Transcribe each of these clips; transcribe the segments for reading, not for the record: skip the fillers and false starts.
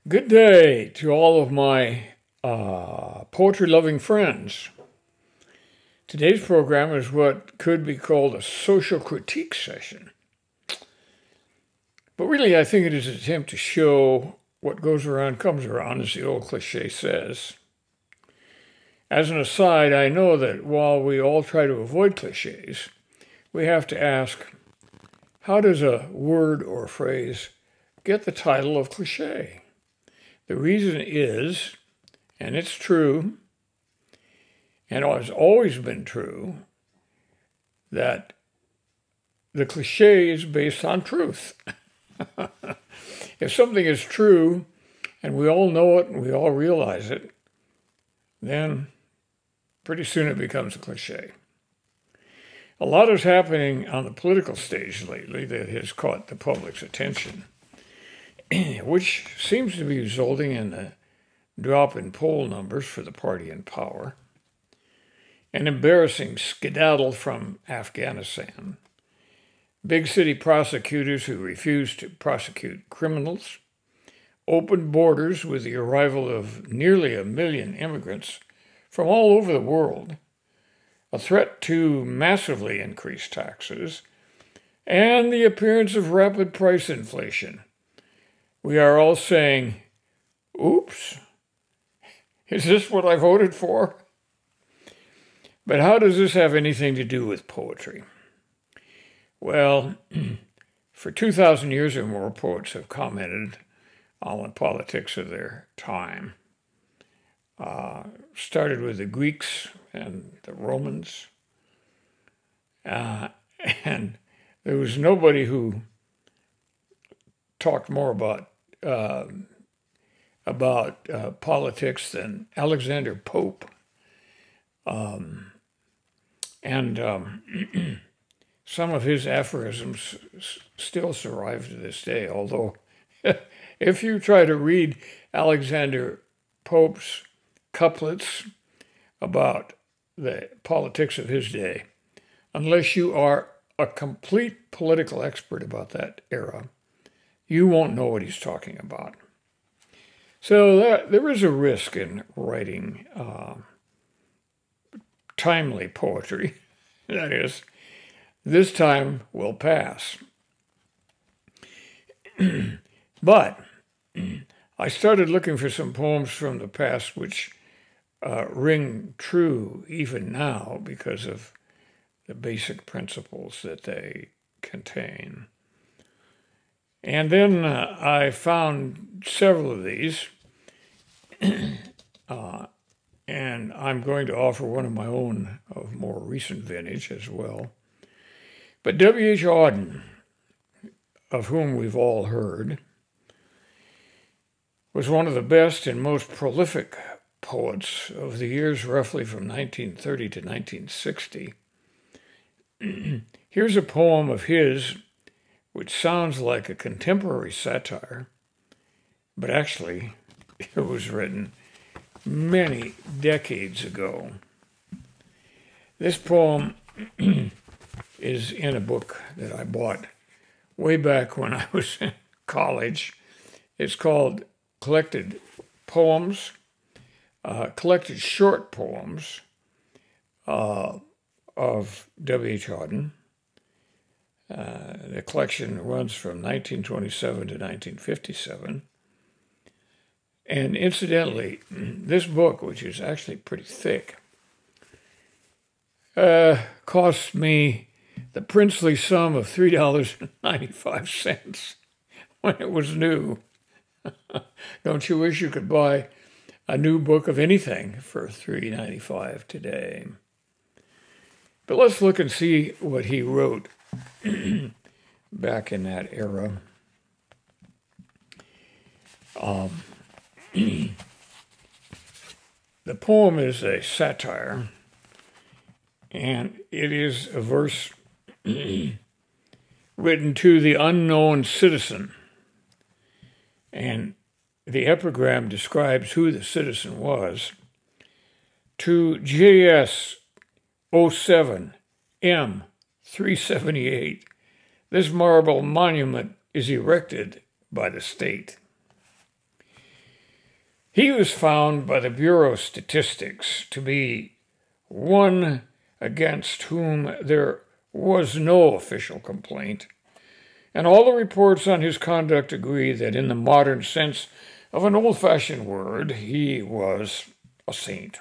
Good day to all of my poetry-loving friends. Today's program is what could be called a social critique session. But really, I think it is an attempt to show what goes around comes around, as the old cliche says. As an aside, I know that while we all try to avoid cliches, we have to ask, how does a word or phrase get the title of cliche? The reason is, and it's true, and has always been true, that the cliche is based on truth. If something is true, and we all know it, and we all realize it, then pretty soon it becomes a cliche. A lot is happening on the political stage lately that has caught the public's attention, which seems to be resulting in a drop in poll numbers for the party in power, an embarrassing skedaddle from Afghanistan, big city prosecutors who refuse to prosecute criminals, open borders with the arrival of nearly 1 million immigrants from all over the world, a threat to massively increase taxes, and the appearance of rapid price inflation. We are all saying, oops, is this what I voted for? But how does this have anything to do with poetry? Well, for 2,000 years or more, poets have commented on the politics of their time. Started with the Greeks and the Romans, and there was nobody who talked more about politics than Alexander Pope, and some of his aphorisms still survive to this day, although if you try to read Alexander Pope's couplets about the politics of his day, unless you are a complete political expert about that era, you won't know what he's talking about. So there is a risk in writing timely poetry. That is, this time will pass. But I started looking for some poems from the past which ring true even now because of the basic principles that they contain. And then I found several of these, and I'm going to offer one of my own of more recent vintage as well. But W H Auden, of whom we've all heard, was one of the best and most prolific poets of the years roughly from 1930 to 1960. Here's a poem of his which sounds like a contemporary satire, but actually it was written many decades ago. This poem is in a book that I bought way back when I was in college. It's called Collected Poems, Collected Short Poems of W H Auden. The collection runs from 1927 to 1957. And incidentally, this book, which is actually pretty thick, cost me the princely sum of $3.95 when it was new. Don't you wish you could buy a new book of anything for $3.95 today? But let's look and see what he wrote back in that era. The poem is a satire, and it is a verse written to the unknown citizen. And the epigram describes who the citizen was. To JS 07 M 378, this marble monument is erected by the state. He was found by the Bureau of Statistics to be one against whom there was no official complaint, and all the reports on his conduct agree that in the modern sense of an old-fashioned word, he was a saint.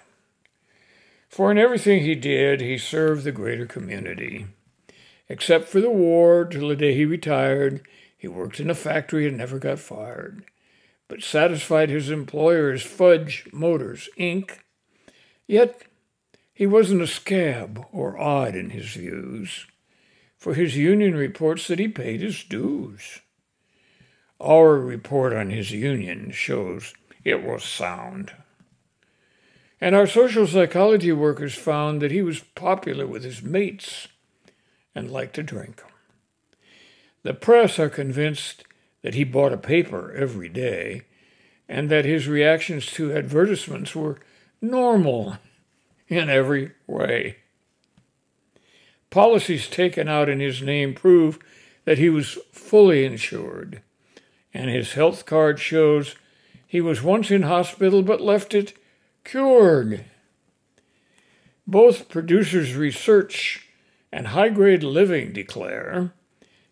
For in everything he did, he served the greater community. Except for the war, till the day he retired, he worked in a factory and never got fired, but satisfied his employers, Fudge Motors, Inc. Yet he wasn't a scab or odd in his views, for his union reports that he paid his dues. Our report on his union shows it was sound. And our social psychology workers found that he was popular with his mates and liked to drink. The press are convinced that he bought a paper every day and that his reactions to advertisements were normal in every way. Policies taken out in his name prove that he was fully insured, and his health card shows he was once in hospital but left it cured. Both Producers Research and High Grade Living declare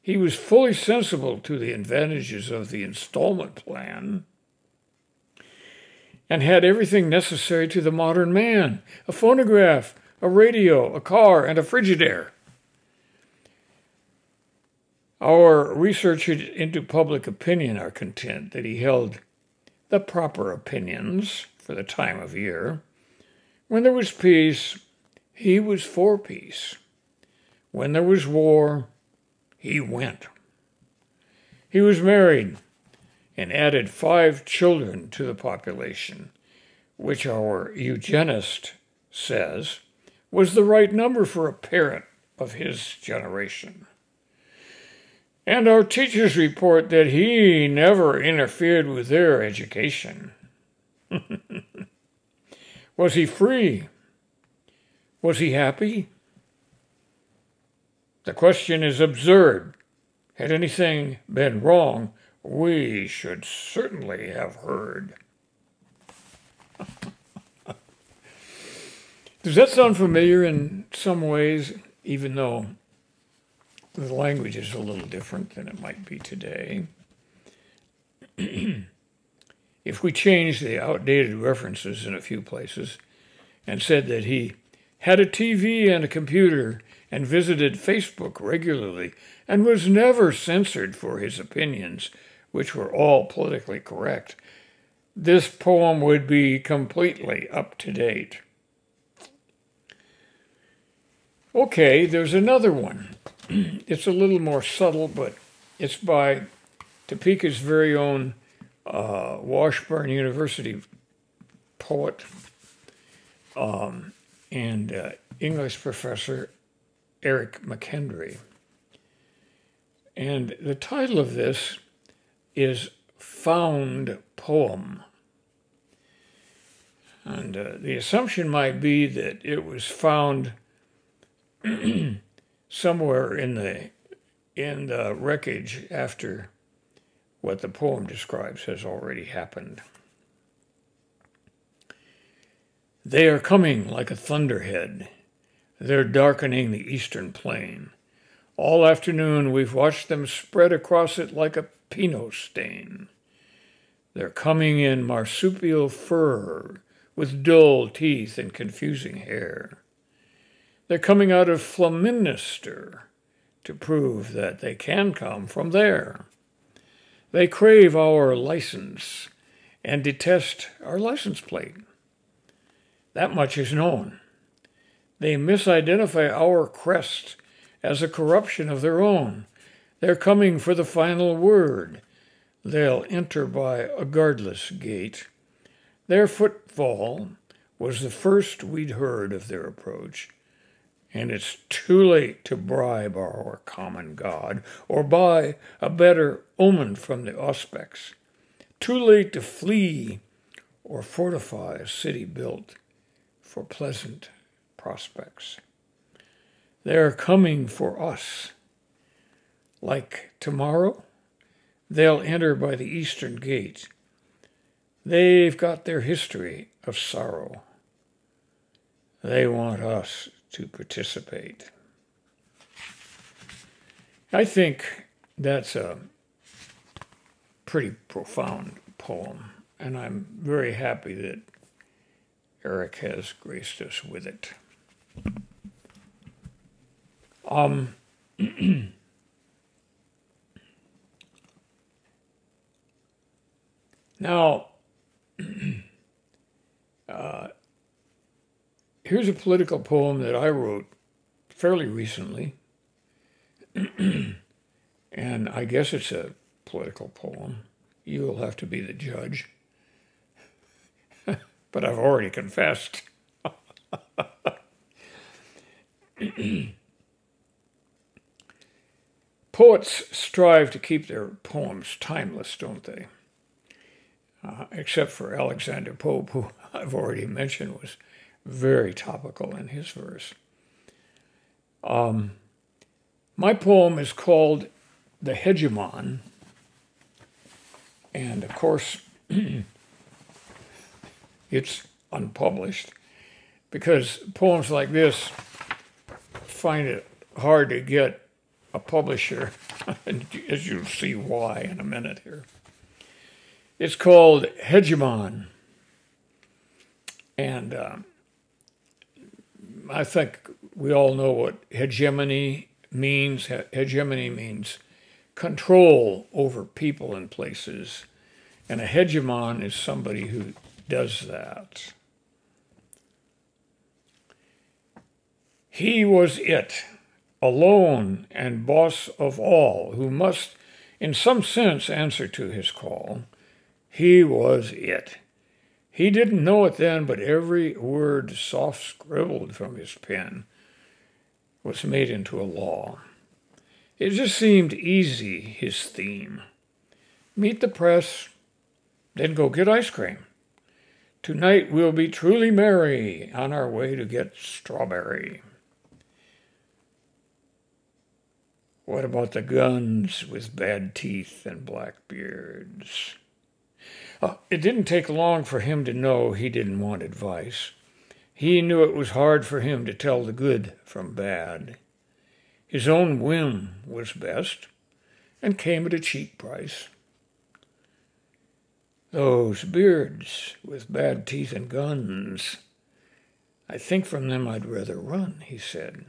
he was fully sensible to the advantages of the installment plan and had everything necessary to the modern man: a phonograph, a radio, a car, and a Frigidaire. Our researchers into public opinion are content that he held the proper opinions for the time of year. When there was peace, he was for peace. When there was war, he went. He was married and added 5 children to the population, which our eugenist says was the right number for a parent of his generation. And our teachers report that he never interfered with their education. Was he free? Was he happy? The question is absurd. Had anything been wrong, we should certainly have heard. Does that sound familiar in some ways, even though the language is a little different than it might be today? If we changed the outdated references in a few places and said that he had a TV and a computer and visited Facebook regularly and was never censored for his opinions, which were all politically correct, this poem would be completely up to date. Okay, there's another one. It's a little more subtle, but it's by Topeka's very own Washburn University poet and English professor Eric McHenry. And the title of this is Found Poem. And the assumption might be that it was found somewhere in the wreckage after what the poem describes has already happened. They are coming like a thunderhead. They're darkening the eastern plain. All afternoon we've watched them spread across it like a Pinot stain. They're coming in marsupial fur with dull teeth and confusing hair. They're coming out of Flamister to prove that they can come from there. They crave our license and detest our license plate. That much is known. They misidentify our crest as a corruption of their own. They're coming for the final word. They'll enter by a guardless gate. Their footfall was the first we'd heard of their approach, and it's too late to bribe our common God or buy a better omen from the auspex. Too late to flee or fortify a city built for pleasant prospects. They're coming for us. Like tomorrow, they'll enter by the eastern gate. They've got their history of sorrow. They want us to participate. I think that's a pretty profound poem, and I'm very happy that Eric has graced us with it. Now, here's a political poem that I wrote fairly recently, and I guess it's a political poem. You'll have to be the judge. But I've already confessed. Poets strive to keep their poems timeless, don't they? Except for Alexander Pope, who I've already mentioned was very topical in his verse. My poem is called The Hegemon, and of course, it's unpublished because poems like this find it hard to get a publisher, and as you'll see why in a minute here. It's called Hegemon, and I think we all know what hegemony means. Hegemony means control over people and places, and a hegemon is somebody who does that. He was it, alone and boss of all, who must, in some sense, answer to his call. He was it. He didn't know it then, but every word soft scribbled from his pen was made into a law. It just seemed easy, his theme. Meet the press, then go get ice cream. Tonight we'll be truly merry on our way to get strawberry. What about the guns with bad teeth and black beards? It didn't take long for him to know he didn't want advice. He knew it was hard for him to tell the good from bad. His own whim was best, and came at a cheap price. Those beards with bad teeth and guns, I think from them I'd rather run, he said.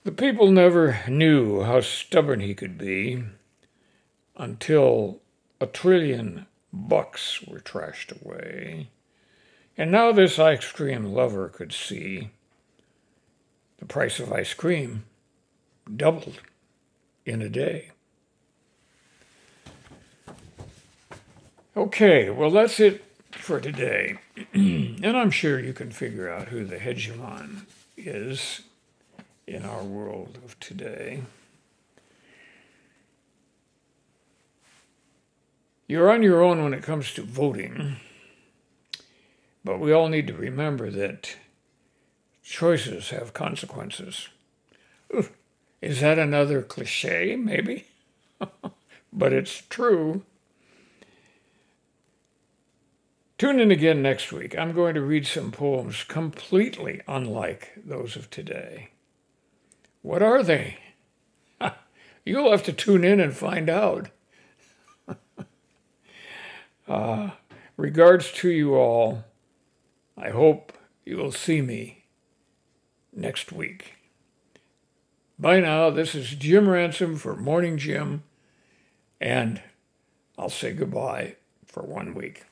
The people never knew how stubborn he could be until $1 trillion were trashed away. And now this ice cream lover could see the price of ice cream doubled in a day. Okay, well, that's it for today. And I'm sure you can figure out who the hegemon is in our world of today. You're on your own when it comes to voting, but we all need to remember that choices have consequences. Ooh, is that another cliche? Maybe. But it's true. Tune in again next week. I'm going to read some poems completely unlike those of today. What are they? You'll have to tune in and find out. Regards to you all. I hope you will see me next week. Bye now. This is Jim Ransom for Morning Jim, and I'll say goodbye for 1 week.